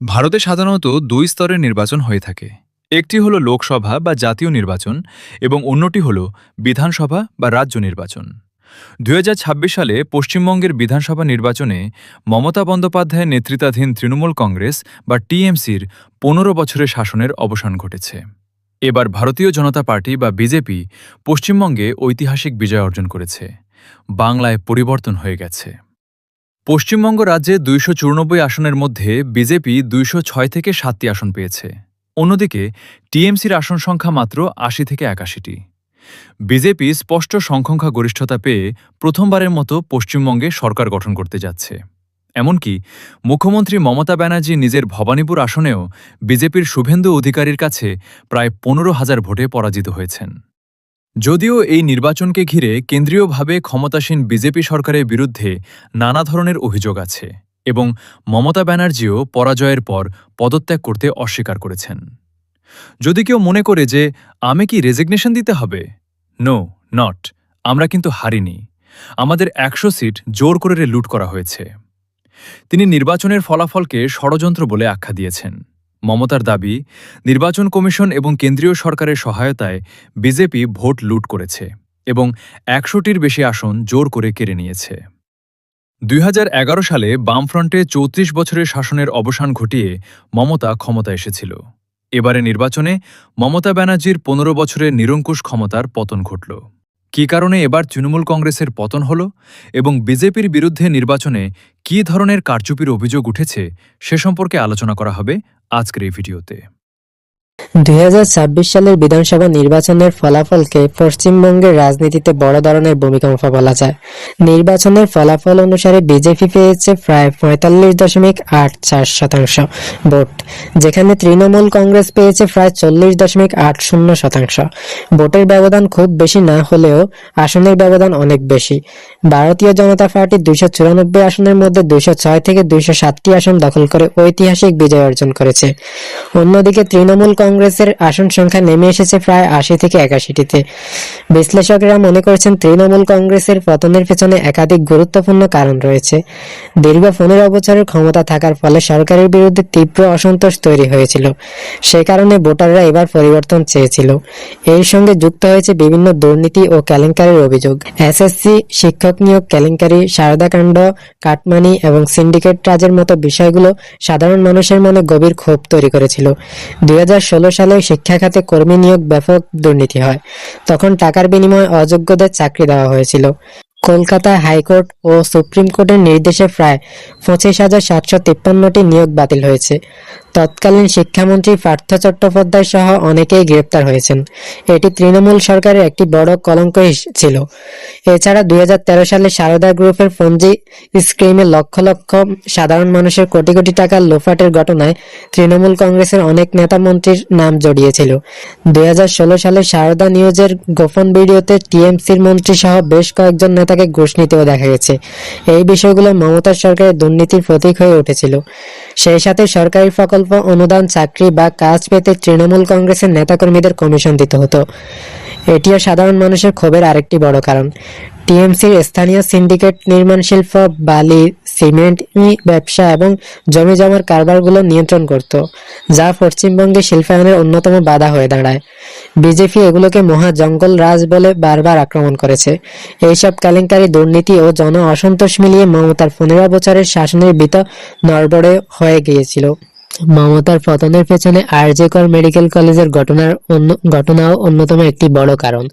ভারতে সাধারণত দুই স্তরের নির্বাচন হয়ে থাকে। একটি হল লোকসভা বা জাতীয় নির্বাচন এবং অন্যটি হল বিধানসভা বা রাজ্য নির্বাচন। ২০২৬ সালে পশ্চিমবঙ্গের বিধানসভা নির্বাচনে মমতা বন্দ্যোপাধ্যায়ের নেতৃত্বাধীন তৃণমূল কংগ্রেস বা টিএমসির ১৫ বছরের শাসনের অবসান ঘটেছে। এবার ভারতীয় জনতা পার্টি বা বিজেপি পশ্চিমবঙ্গে ঐতিহাসিক বিজয় অর্জন করেছে। বাংলায় পরিবর্তন হয়ে গেছে। পশ্চিমবঙ্গ রাজ্যে ২৯৪ আসনের মধ্যে বিজেপি ২০৬ থেকে ৭টি আসন পেয়েছে। অন্যদিকে টিএমসির আসন সংখ্যা মাত্র ৮০ থেকে ৮১টি। বিজেপি স্পষ্ট সংখ্যাংখ্যা গরিষ্ঠতা পেয়ে প্রথমবারের মতো পশ্চিমবঙ্গে সরকার গঠন করতে যাচ্ছে। এমনকি মুখ্যমন্ত্রী মমতা ব্যানার্জি নিজের ভবানীপুর আসনেও বিজেপির শুভেন্দু অধিকারীর কাছে প্রায় ১৫,০০০ ভোটে পরাজিত হয়েছেন। যদিও এই নির্বাচনকে ঘিরে কেন্দ্রীয়ভাবে ক্ষমতাসীন বিজেপি সরকারের বিরুদ্ধে নানা ধরনের অভিযোগ আছে এবং মমতা ব্যানার্জিও পরাজয়ের পর পদত্যাগ করতে অস্বীকার করেছেন। যদি কেউ মনে করে যে আমি কি রেজিগনেশন দিতে হবে, নো নট, আমরা কিন্তু হারিনি, আমাদের ১০০ সিট জোর করে লুট করা হয়েছে। তিনি নির্বাচনের ফলাফলকে ষড়যন্ত্র বলে আখ্যা দিয়েছেন। মমতার দাবি, নির্বাচন কমিশন এবং কেন্দ্রীয় সরকারের সহায়তায় বিজেপি ভোট লুট করেছে এবং ১০০টির বেশি আসন জোর করে কেড়ে নিয়েছে। ২০১১ সালে বামফ্রন্টে ৩৪ বছরের শাসনের অবসান ঘটিয়ে মমতা ক্ষমতা এসেছিল। এবারে নির্বাচনে মমতা ব্যানার্জির ১৫ বছরের নিরঙ্কুশ ক্ষমতার পতন ঘটল। কী কারণে এবার তৃণমূল কংগ্রেসের পতন হল এবং বিজেপির বিরুদ্ধে নির্বাচনে কী ধরনের কারচুপির অভিযোগ উঠেছে সে সম্পর্কে আলোচনা করা হবে আজকের এই ভিডিওতে। ২০২৬ সালের বিধানসভা নির্বাচনের ফলাফলকে পশ্চিমবঙ্গের রাজনীতিতে বড় ধরনের ভূমিকম্প বলা যায়। নির্বাচনের ফলাফল অনুসারে বিজেপি পেয়েছে প্রায় ৪৫.৮৪% ভোট, যেখানে তৃণমূল কংগ্রেস পেয়েছে প্রায় ৪০.৮০%। ভোটের ব্যবধান খুব বেশি না হলেও আসনের ব্যবধান অনেক বেশি। ভারতীয় জনতা পার্টি ২৯৪ আসনের মধ্যে ২০৬ থেকে ২০৭টি আসন দখল করে ঐতিহাসিক বিজয় অর্জন করেছে। অন্যদিকে তৃণমূল কংগ্রেসের আসন সংখ্যা নেমে এসেছে প্রায় ৮০ থেকে ৮১টিতে। বিশ্লেষকেরা মনে করছেন তৃণমূল কংগ্রেসের পতনের পেছনে একাধিক গুরুত্বপূর্ণ কারণ রয়েছে। দীর্ঘ ১৫ বছরের ক্ষমতা থাকার ফলে সরকারের বিরুদ্ধে তীব্র অসন্তোষ তৈরি হয়েছিল। সে কারণে ভোটাররা এবার পরিবর্তন চেয়েছিল। এর সঙ্গে যুক্ত হয়েছে বিভিন্ন দুর্নীতি ও কেলেঙ্কারির অভিযোগ। এসএসসি, শিক্ষক নিয়োগ কেলেঙ্কারি, সারদাকাণ্ড, কাটমানি এবং সিন্ডিকেট রাজের মতো বিষয়গুলো সাধারণ মানুষের মনে গভীর ক্ষোভ তৈরি করেছিল। ২০১৬ সালে শিক্ষা খাতে কর্মী নিয়োগ ব্যাপক দুর্নীতি হয়। তখন টাকার বিনিময়ে অযোগ্যদের চাকরি দেওয়া হয়েছিল। কলকাতা হাইকোর্ট ও সুপ্রিম কোর্টের নির্দেশে প্রায় ২৫,৭৫৩টি নিয়োগ বাতিল হয়েছে। তৎকালীন শিক্ষামন্ত্রী পার্থ চট্টোপাধ্যায় সহ অনেকেই গ্রেপ্তার হয়েছেন। এটি তৃণমূল সরকারের একটি বড় কলঙ্ক ছিল। এছাড়া ২০১৩ সালে সারদা গ্রুপের পঞ্জি স্কিমে লক্ষ লক্ষ সাধারণ মানুষের কোটি কোটি টাকার লোফাটের ঘটনায় তৃণমূল কংগ্রেসের অনেক নেতা মন্ত্রীর নাম জড়িয়েছিল। ২০১৬ সালে সারদা নিউজের গোপন ভিডিওতে টিএমসির মন্ত্রী সহ বেশ কয়েকজন নেতাকে ঘুষ নিতেও দেখা গেছে। এই বিষয়গুলো মমতার সরকারের দুর্নীতির প্রতীক হয়ে উঠেছিল। সেই সাথে সরকারি প্রকল্প, অনুদান, চাকরি বা কাজ পেতে তৃণমূল কংগ্রেসের নেতাকর্মীদের কমিশন দিতে হতো। এটিও সাধারণ মানুষের ক্ষোভের আরেকটি বড় কারণ। টিএমসির স্থানীয় সিন্ডিকেট নির্মাণ শিল্প, বালি, সিমেন্ট ব্যবসা এবং জমি জমার কারবারগুলো নিয়ন্ত্রণ করত, যা পশ্চিমবঙ্গে শিল্পায়নের অন্যতম বাধা হয়ে দাঁড়ায়। বিজেপি এগুলোকে মহা জঙ্গল রাজ বলে বারবার আক্রমণ করেছে। এইসব কেলেঙ্কারি, দুর্নীতি ও জন অসন্তোষ মিলিয়ে মমতার ১৫ বছরের শাসনের ভিত নড়বড়ে হয়ে গিয়েছিল। মমতার পতনের পেছনে আরজি কর মেডিকেল কলেজের ঘটনাও অন্যতম একটি বড় কারণ।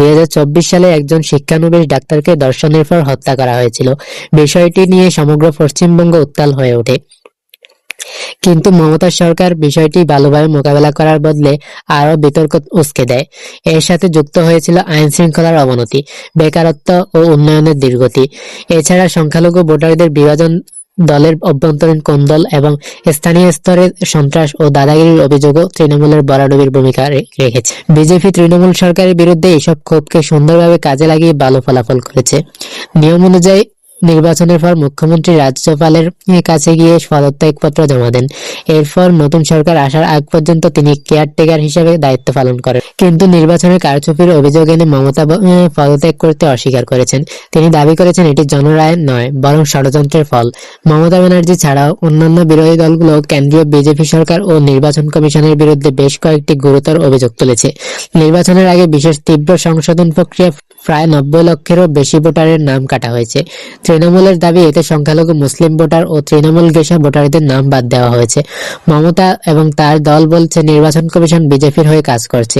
২০২৪ সালে একজন শিক্ষানবিশ ডাক্তারকে ধর্ষণের পর হত্যা করা হয়েছিল। বিষয়টি নিয়ে সমগ্র পশ্চিমবঙ্গ উত্তাল হয়ে ওঠে। কিন্তু মমতার সরকার বিষয়টি ভালোভাবে মোকাবেলা করার বদলে আরও বিতর্ক উস্কে দেয়। এর সাথে যুক্ত হয়েছিল আইন শৃঙ্খলার অবনতি, বেকারত্ব ও উন্নয়নের ধীরগতি। এছাড়া সংখ্যালঘু ভোটারদের বিভাজন, দলের অভ্যন্তরীণ কোন্দল এবং স্থানীয় স্তরে সন্ত্রাস ও দাদাগিরির অভিযোগও তৃণমূলের ভরাডুবির ভূমিকা রেখেছে। বিজেপি তৃণমূল সরকারের বিরুদ্ধে এইসব ক্ষোভকে সুন্দরভাবে কাজে লাগিয়ে ভালো ফলাফল করেছে। নিয়ম অনুযায়ী নির্বাচনের পর মুখ্যমন্ত্রী রাজ্যপালের কাছে গিয়ে পদত্যাগপত্র জমা দেন। এরপর নতুন সরকার আসার আগ পর্যন্ত তিনি কেয়ারটেকার হিসেবে দায়িত্ব পালন করেন। কিন্তু নির্বাচনের কারচুপির অভিযোগ এনে মমতা পদত্যাগ করতে অস্বীকার করেছেন। তিনি দাবি করেছেন এটি জনরায় নয়, বরং ষড়যন্ত্রের ফল। মমতা ব্যানার্জি ছাড়াও অন্যান্য বিরোধী দলগুলো কেন্দ্রীয় বিজেপি সরকার ও নির্বাচন কমিশনের বিরুদ্ধে বেশ কয়েকটি গুরুতর অভিযোগ তুলেছে। নির্বাচনের আগে বিশেষ তীব্র সংশোধন প্রক্রিয়া প্রায় 90 লক্ষেরও বেশি ভোটারের নাম কাটা হয়েছে। তৃণমূলের দাবি এতে সংখ্যালঘু মুসলিম ভোটার ও তৃণমূল ঘেঁষা ভোটারদের নাম বাদ দেওয়া হয়েছে। মমতা এবং তার দল বলছে নির্বাচন কমিশন বিজেপির হয়ে কাজ করছে।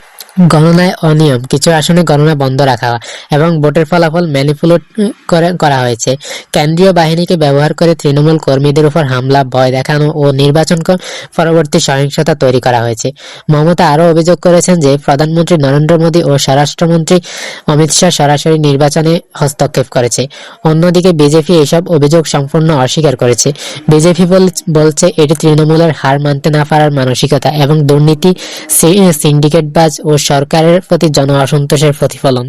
গণনায় অনিয়ম, কিছু আসনে গণনা বন্ধ রাখা এবং ভোটের ফলাফল ম্যানিপুলেট করা হয়েছে। কেন্দ্রীয় বাহিনীকে ব্যবহার করে তৃণমূল কর্মীদের উপর হামলা, ভয় দেখানো ও নির্বাচন পরবর্তী সহিংসতা তৈরি করা হয়েছে। মমতা আরও অভিযোগ করেছেন যে প্রধানমন্ত্রী নরেন্দ্র মোদী ও স্বরাষ্ট্রমন্ত্রী অমিত শাহ সরাসরি নির্বাচনে হস্তক্ষেপ করেছে। অন্যদিকে বিজেপি এসব অভিযোগ সম্পূর্ণ অস্বীকার করেছে। বিজেপি বলছে এটি তৃণমূলের হার মানতে না পারার মানসিকতা এবং দুর্নীতি, সিন্ডিকেটবাজ ও সরকারের প্রতি জন অসন্তোষের প্রতিফলন।